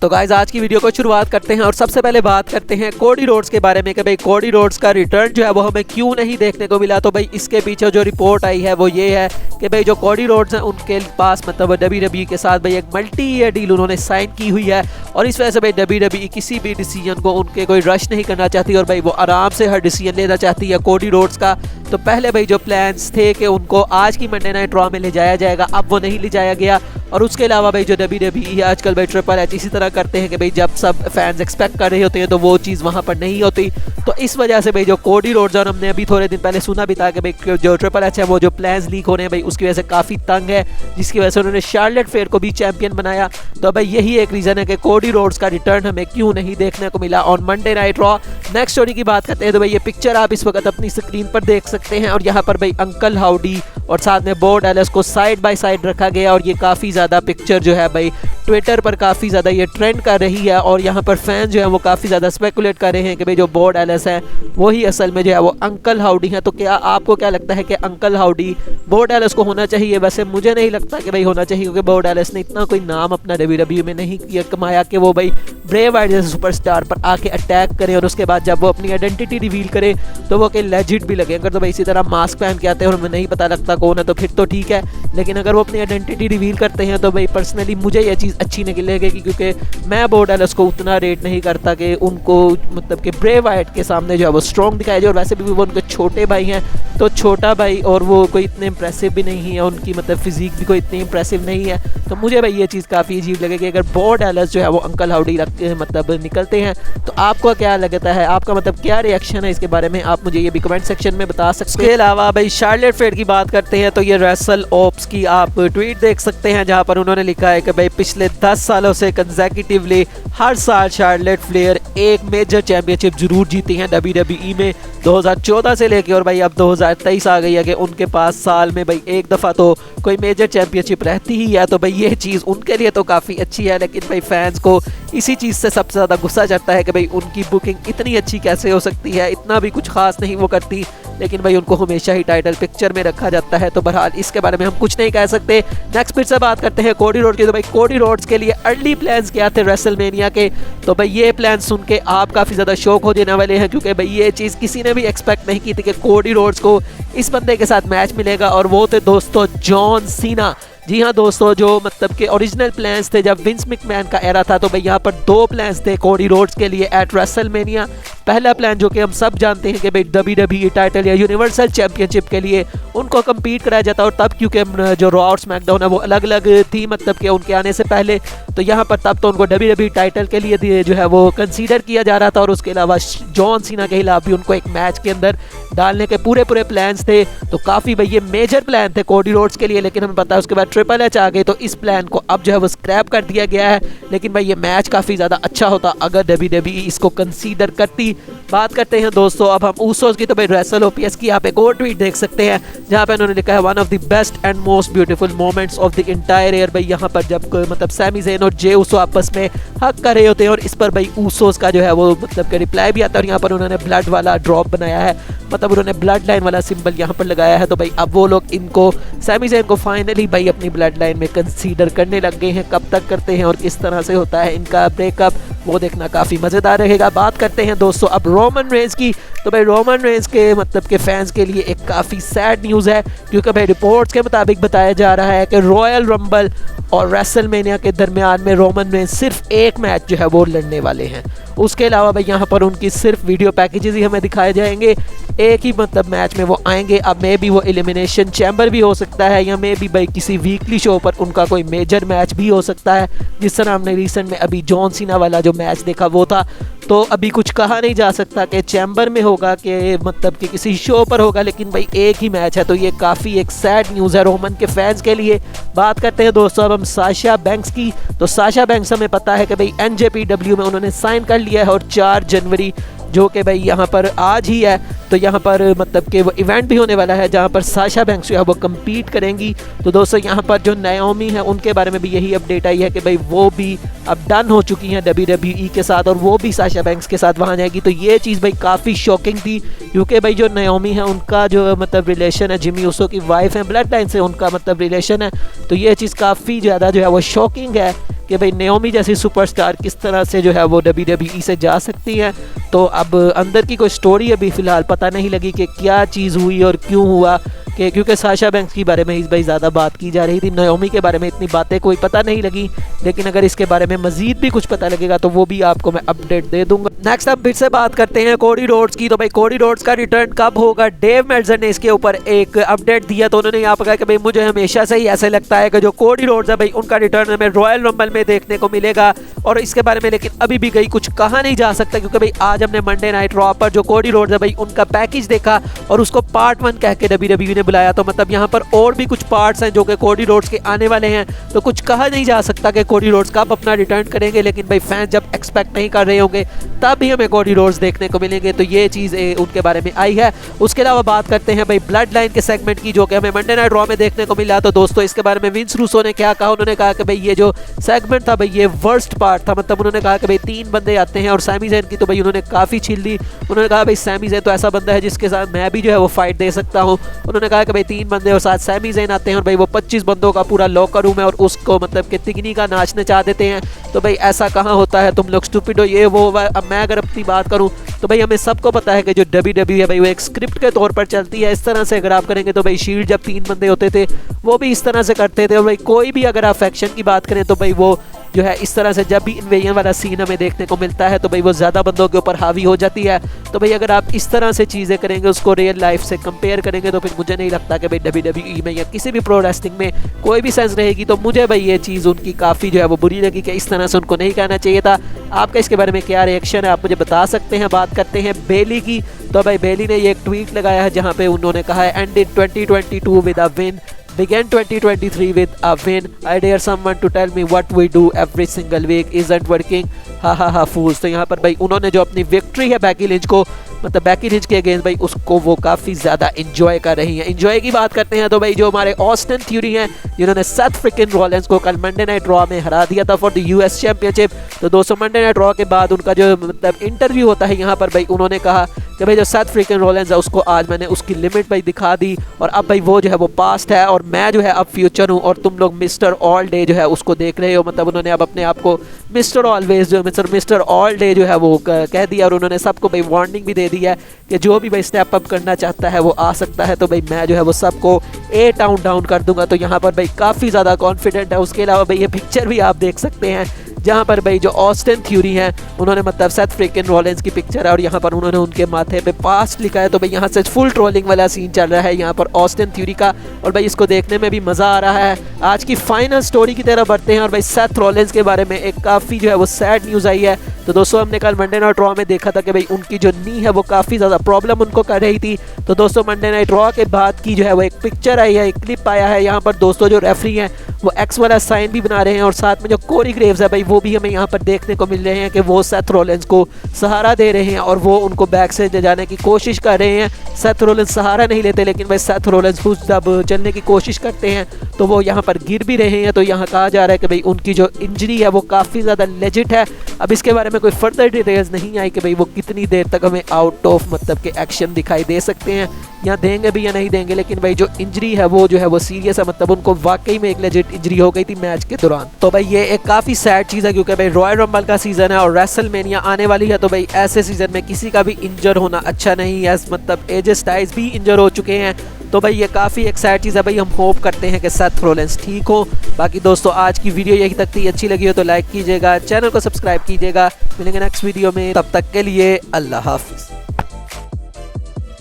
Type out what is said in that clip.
तो गाइस आज की वीडियो को शुरुआत करते हैं और सबसे पहले बात करते हैं कोडी रोड्स के बारे में कि भाई कोडी रोड्स का रिटर्न जो है वो हमें क्यों नहीं देखने को मिला। तो भाई इसके पीछे जो रिपोर्ट आई है वो ये है कि भाई जो कोडी रोड्स हैं उनके पास मतलब WWE के साथ भाई एक मल्टी ईयर डील उन्होंने साइन की हुई है और इस वजह से भाई WWE किसी भी डिसीजन को उनके कोई रश नहीं करना चाहती और भाई वो आराम से हर डिसीजन लेना चाहती है कोडी रोड्स का। तो पहले भाई जो प्लान्स थे कि उनको आज की मंडे नाइट रॉ में ले जाया जाएगा, अब वो नहीं ले जाया गया। और उसके अलावा भाई जो WWE आजकल भाई ट्रिपल एच इसी तरह करते हैं कि भाई जब सब फैंस एक्सपेक्ट कर रहे होते हैं तो वो चीज़ वहाँ पर नहीं होती। तो इस वजह से भाई जो कोडी रोड्स और हमने अभी थोड़े दिन पहले सुना भी था कि भाई जो ट्रिपल एच है वो जो प्लान्स लीक हो रहे हैं भाई उसकी वजह से काफ़ी तंग है, जिसकी वजह से उन्होंने शार्लेट फेयर को भी चैंपियन बनाया। तो भाई यही एक रीज़न है कि कोडी रोड्स का रिटर्न हमें क्यों नहीं देखने को मिला on Monday night raw. Next story की बात करते हैं तो भाई ये पिक्चर आप इस वक्त अपनी स्क्रीन पर देख सकते हैं और यहाँ पर भाई अंकल हाउडी और साथ में बो डैलस को साइड बाय साइड रखा गया और ये काफ़ी ज़्यादा पिक्चर जो है भाई ट्विटर पर काफ़ी ज़्यादा ये ट्रेंड कर रही है और यहाँ पर फैंस जो है वो काफ़ी ज़्यादा स्पेकुलेट कर रहे हैं कि भाई जो बो डैलस है वही असल में जो है वो अंकल हाउडी है। तो क्या आपको क्या लगता है कि अंकल हाउडी बो डैलस को होना चाहिए? वैसे मुझे नहीं लगता कि भाई होना चाहिए, क्योंकि बो डैलस ने इतना कोई नाम अपना WWE में नहीं किया कमाया कि वो भाई ब्रे वाइट जैसे सुपरस्टार पर आके अटैक करे और उसके बाद जब वो अपनी आइडेंटिटी रिवील करे तो वो कि लेजिट भी लगे। अगर तो भाई इसी तरह मास्क पहन के आते हैं और हमें नहीं पता लगता कौन है तो फिर तो ठीक है, लेकिन अगर वो अपनी आइडेंटिटी रिवील करते हैं तो भाई पर्सनली मुझे ये चीज़ अच्छी नहीं लगेगी, क्योंकि मैं बो डैलस को उतना रेट नहीं करता कि उनको मतलब कि ब्रे वाइट के सामने जो है वो स्ट्रॉन्ग दिखाया जाए। और वैसे भी वो उनके छोटे भाई हैं तो छोटा भाई और वो कोई इतने इंप्रेसिव भी नहीं है, उनकी मतलब फिजिक भी कोई इतनी इंप्रेसिव नहीं है। तो मुझे भाई ये चीज़ काफ़ी अजीब लगेगी अगर बो डैलस जो है वो अंकल हाउडी रख के मतलब निकलते हैं। तो आपको क्या लगता है, आपका मतलब क्या रिएक्शन है इसके बारे में, आप मुझे ये भी कमेंट सेक्शन में बता सकते हैं। इसके अलावा भाई शार्लेट फेयर की बात करते हैं तो ये रेसल ओप्स की आप ट्वीट देख सकते हैं जहां पर उन्होंने लिखा है कि भाई पिछले 10 सालों से कंसेक्यूटिवली हर साल शार्लेट फ्लेयर एक मेजर चैंपियनशिप जरूर जीती हैं WWE में 2014 से लेके और भाई अब 2023 आ गई है कि उनके पास साल में भाई एक दफ़ा तो कोई मेजर चैंपियनशिप रहती ही है। तो भाई ये चीज़ उनके लिए तो काफ़ी अच्छी है, लेकिन भाई फैंस को इसी चीज़ से सबसे ज़्यादा गुस्सा चढ़ता है कि भाई उनकी बुकिंग इतनी अच्छी कैसे हो सकती है, इतना भी कुछ खास नहीं वो करती, लेकिन भाई उनको हमेशा ही टाइटल पिक्चर में रखा जाता है। तो बहरहाल इसके बारे में हम कुछ नहीं कह सकते। नेक्स्ट फिर से बात करते हैं कोडी रोड की। तो भाई कोडी रोड्स के लिए अर्ली प्लान्स क्या थे रेसलमेनिया के, तो भाई ये प्लान सुन के आप काफ़ी ज़्यादा शौक हो जाने वाले हैं, क्योंकि भाई ये चीज़ किसी ने भी एक्सपेक्ट नहीं की थी कि कोडी रोड्स को इस बंदे के साथ मैच मिलेगा और वो थे दोस्तों जॉन सीना। जी हाँ दोस्तों, जो मतलब के ओरिजिनल प्लान्स थे जब विंस मैकमैन का एरा था तो भाई यहाँ पर 2 प्लान्स थे कोडी रोड्स के लिए एट रेसलमेनिया। पहला प्लान जो कि हम सब जानते हैं कि भाई WWE टाइटल या यूनिवर्सल चैंपियनशिप के लिए उनको कम्पीट कराया जाता और तब क्योंकि जो रॉ और स्मैकडाउन है वो अलग अलग थी मतलब कि उनके आने से पहले, तो यहाँ पर तब तो उनको WWE टाइटल के लिए जो है वो कंसीडर किया जा रहा था और उसके अलावा जॉन सीना के खिलाफ भी उनको एक मैच के अंदर डालने के पूरे प्लान्स थे। तो काफ़ी भाई ये मेजर प्लान थे कोडी रोड्स के लिए, लेकिन हमें पता है उसके बाद ट्रिपल एच आ गए तो इस प्लान को अब जो है वो स्क्रैप कर दिया गया है। लेकिन भाई ये मैच काफ़ी ज़्यादा अच्छा होता अगर WWE इसको कंसीडर करती। बात करते हैं दोस्तों अब हम ऊसोस की। तो भाई रेसल ओपीएस की आप एक और ट्वीट देख सकते हैं जहाँ पे उन्होंने लिखा है one of the best and most beautiful moments of the entire year. भाई यहाँ पर जब मतलब सैमी ज़ेन और जे ऊसो आपस में हक कर रहे होते हैं और इस पर भाई ऊसोस का जो है वो मतलब कि रिप्लाई भी आता है और यहाँ पर उन्होंने ब्लड वाला ड्रॉप बनाया है, मतलब उन्होंने ब्लड लाइन वाला सिंबल यहाँ पर लगाया है। तो भाई अब वो लोग इनको सैमी ज़ेन को फाइनली भाई अपनी ब्लड लाइन में कंसीडर करने लग गए हैं। कब तक करते हैं और किस तरह से होता है इनका ब्रेकअप वो देखना काफ़ी मज़ेदार रहेगा। बात करते हैं दोस्तों अब रोमन रेंज की। तो भाई रोमन रेंज के मतलब के फैंस के लिए एक काफ़ी सैड न्यूज़ है, क्योंकि भाई रिपोर्ट्स के मुताबिक बताया जा रहा है कि रॉयल रंबल और रेसलमेनिया के दरमियान में रोमन रेंज सिर्फ एक मैच जो है वो लड़ने वाले हैं। उसके अलावा भाई यहाँ पर उनकी सिर्फ वीडियो पैकेजेस ही हमें दिखाए जाएंगे, एक ही मतलब मैच में वो आएंगे। अब मे भी वो एलिमिनेशन चैम्बर भी हो सकता है या मे भी भाई किसी वीकली शो पर उनका कोई मेजर मैच भी हो सकता है, जिस तरह हमने रिसेंट में अभी जॉन सीना वाला जो मैच देखा वो था। तो अभी कुछ कहा नहीं जा सकता कि चैम्बर में होगा कि मतलब कि किसी शो पर होगा, लेकिन भाई एक ही मैच है। तो ये काफ़ी एक सैड न्यूज़ है रोमन के फैंस के लिए। बात करते हैं दोस्तों अब हम साशा बैंक्स की। तो साशा बैंक्स हमें पता है कि भाई NJPW में उन्होंने साइन कर लिया है और 4 जनवरी जो कि भाई यहाँ पर आज ही है। तो यहाँ पर मतलब कि वो इवेंट भी होने वाला है जहाँ पर साशा बैंक्स जो है वो कम्पीट करेंगी। तो दोस्तों यहाँ पर जो नाओमी है उनके बारे में भी यही अपडेट आई है कि भाई वो भी अब डन हो चुकी हैं WWE के साथ और वो भी साशा बैंक्स के साथ वहाँ जाएगी। तो ये चीज़ भाई काफ़ी शॉकिंग थी, क्योंकि भाई जो नाओमी है उनका जो मतलब रिलेशन है जिमी ऊसो की वाइफ है, ब्लड लाइन से उनका मतलब रिलेशन है। तो ये चीज़ काफ़ी ज़्यादा जो है वो शॉकिंग है कि भाई नाओमी जैसी सुपरस्टार किस तरह से जो है वो WWE से जा सकती है। तो अब अंदर की कोई स्टोरी अभी फ़िलहाल पता नहीं लगी कि क्या चीज़ हुई और क्यों हुआ, कि क्योंकि साशा बैंक्स के बारे में इस भाई ज़्यादा बात की जा रही थी, नाओमी के बारे में इतनी बातें कोई पता नहीं लगी। लेकिन अगर इसके बारे में मज़ीद भी कुछ पता लगेगा तो वो भी आपको मैं अपडेट दे दूंगा। नेक्स्ट हम फिर से बात करते हैं कोडी रोड्स की। तो भाई कोडी रोड्स का रिटर्न कब होगा, डेव मेल्ज़र ने इसके ऊपर एक अपडेट दिया। तो उन्होंने यहाँ पर कहा कि भाई मुझे हमेशा से ही ऐसे लगता है कि जो कोडी रोड्स है भाई उनका रिटर्न हमें रॉयल रंबल में देखने को मिलेगा। और इसके बारे में लेकिन अभी भी कहीं कुछ कहा नहीं जा सकता, क्योंकि भाई आज हमने मंडे नाइट रॉ पर जो कोडी रोड्स है भाई उनका पैकेज देखा और उसको पार्ट 1 कह के WWE ने बुलाया। तो मतलब यहाँ पर और भी कुछ पार्ट्स हैं जो कि कोडी रोड्स के आने वाले हैं। तो कुछ कहा नहीं जा सकता कि कोडी रोड्स कब अपना रिटर्न करेंगे, लेकिन भाई फैंस जब एक्सपेक्ट नहीं कर रहे होंगे तब भी हमें कोडी रोड्स देखने को मिलेंगे। तो ये चीज़ उनके बारे में आई है। उसके अलावा बात करते हैं भाई ब्लड लाइन के सेगमेंट की, जो कि हमें मंडे नाइट रॉ में देखने को मिला। तो दोस्तों इसके बारे में विंस रूसो ने क्या कहा, उन्होंने कहा कि भाई ये जो सेगमेंट था भाई ये वर्स्ट पार्ट था। मतलब उन्होंने कहा कि भाई 3 बंदे आते हैं और सैमी ज़ैन की तो भाई उन्होंने काफ़ी छील दी। उन्होंने कहा भाई सैमी ज़ैन तो ऐसा बंदा है जिसके साथ मैं भी जो है वो फाइट दे सकता हूँ। उन्होंने कहा कि भाई 3 बंदे और साथ सैमी ज़ैन आते हैं और भाई वो 25 बंदों का पूरा लॉकर रूम है और उसको मतलब कि तिगनी का नाच नचा देते हैं। तो भाई ऐसा कहाँ होता है, तुम लोग स्टूपिड हो, ये वो। अब मैं अगर अपनी बात करूँ तो भाई हमें सबको पता है कि जो WWE है भाई वो एक स्क्रिप्ट के तौर पर चलती है। इस तरह से अगर आप करेंगे तो भाई शील्ड जब 3 बंदे होते थे वो भी इस तरह से करते थे। और भाई कोई भी अगर आप फैक्शन की बात करें तो भाई वो जो है इस तरह से जब भी इन्वेजन वाला सीन हमें देखने को मिलता है तो भाई वो ज़्यादा बंदों के ऊपर हावी हो जाती है। तो भाई अगर आप इस तरह से चीज़ें करेंगे, उसको रियल लाइफ से कंपेयर करेंगे, तो फिर मुझे नहीं लगता कि भाई WWE में या किसी भी प्रो रेसलिंग में कोई भी सेंस रहेगी। तो मुझे भाई ये चीज़ उनकी काफ़ी जो है वो बुरी लगी कि इस तरह से उनको नहीं कहना चाहिए था। आपका इसके बारे में क्या रिएक्शन है, आप मुझे बता सकते हैं। बात करते हैं बेली की। तो भाई बेली ने ये एक ट्वीट लगाया है जहाँ पे उन्होंने कहा है, and in 2022 with a win, began 2023 with a win. I dare someone to tell me what we do every single week isn't working. हा फूल्स। तो यहाँ पर भाई उन्होंने जो अपनी विक्ट्री है बैकी लिंच को मतलब बैकी लिंच के अगेंस्ट भाई उसको वो काफ़ी ज़्यादा इंजॉय कर रही हैं। इंजॉय की बात करते हैं तो भाई जो हमारे ऑस्टिन थ्यूरी हैं जिन्होंने सेथ फ्रिकिन रॉलेंस को कल मंडे नाइट रॉ में हरा दिया था फॉर द US चैंपियनशिप। तो दोस्तों मंडे नाइट रॉ के बाद उनका जो मतलब इंटरव्यू होता है यहाँ पर भाई उन्होंने कहा कि भाई जो सेथ फ्रिकिन रॉलेंस है उसको आज मैंने उसकी लिमिट भाई दिखा दी और अब भाई वो जो है वो पास्ट है और मैं जो है अब फ्यूचर हूँ और तुम लोग मिस्टर ऑल डे जो है उसको देख रहे हो। मतलब उन्होंने अब अपने आप को मिस्टर ऑलवेज जो मिस्टर ऑल डे जो है वो कह दिया और उन्होंने सबको भाई वार्निंग भी दे दी है कि जो भी भाई स्टेप अप करना चाहता है वो आ सकता है। तो भाई मैं जो है वो सबको 8 डाउन कर दूंगा। तो यहाँ पर भाई काफ़ी ज़्यादा कॉन्फिडेंट है। उसके अलावा भाई ये पिक्चर भी आप देख सकते हैं जहाँ पर भाई जो ऑस्टिन थ्यूरी हैं उन्होंने मतलब सेथ फ्रिकिन रॉलेंस की पिक्चर है और यहाँ पर उन्होंने उनके माथे पे पास्ट लिखा है। तो भाई यहाँ से फुल ट्रोलिंग वाला सीन चल रहा है यहाँ पर ऑस्टिन थ्यूरी का और भाई इसको देखने में भी मज़ा आ रहा है। आज की फाइनल स्टोरी की तरफ बढ़ते हैं और भाई सेथ रॉलेंस के बारे में एक काफ़ी जो है वो सैड न्यूज़ आई है। तो दोस्तों हमने कल मंडे नाइट रॉ में देखा था कि भाई उनकी जो नी है वो काफ़ी ज़्यादा प्रॉब्लम उनको कर रही थी। तो दोस्तों मंडे नाइट रॉ के बाद की जो है वो एक पिक्चर आई है, एक क्लिप आया है। यहाँ पर दोस्तों जो रेफरी हैं वो एक्स वाला साइन भी बना रहे हैं और साथ में जो कोरी ग्रेव्स है भाई वो भी हमें यहाँ पर देखने को मिल रहे हैं कि वो सेथ रॉलेंस को सहारा दे रहे हैं और वो उनको बैक से ले जाने की कोशिश कर रहे हैं। सेथ रॉलेंस सहारा नहीं लेते लेकिन भाई सेथ रॉलेंस खुद जब चलने की कोशिश करते हैं तो वो यहाँ पर गिर भी रहे हैं। तो यहाँ कहा जा रहा है कि भाई उनकी जो इंजरी है वो काफ़ी ज़्यादा लेजिट है। अब इसके बारे में कोई फर्दर डिटेल्स नहीं आई कि भाई वो कितनी देर तक हमें आउट ऑफ मतलब के एक्शन दिखाई दे सकते हैं या देंगे भी या नहीं देंगे। लेकिन भाई जो इंजरी है वो जो है वो सीरियस है। मतलब उनको वाकई में एक लेजिट इंजरी हो गई थी मैच के दौरान। तो भाई ये एक काफ़ी सैड चीज़ है क्योंकि भाई रॉयल रंबल का सीज़न है और रेसलमेनिया आने वाली है। तो भाई ऐसे सीज़न में किसी का भी इंजर होना अच्छा नहीं है। मतलब एजे स्टाइल्स भी इंजर हो चुके हैं। तो भाई ये काफ़ी एक सैड चीज़ है। भाई हम होप करते हैं कि सेथ रॉलेंस ठीक हो। बाकी दोस्तों आज की वीडियो यही तक थी। अच्छी लगी हो तो लाइक कीजिएगा, चैनल को सब्सक्राइब कीजिएगा। मिलेंगे नेक्स्ट वीडियो में, तब तक के लिए अल्लाह हाफिज़।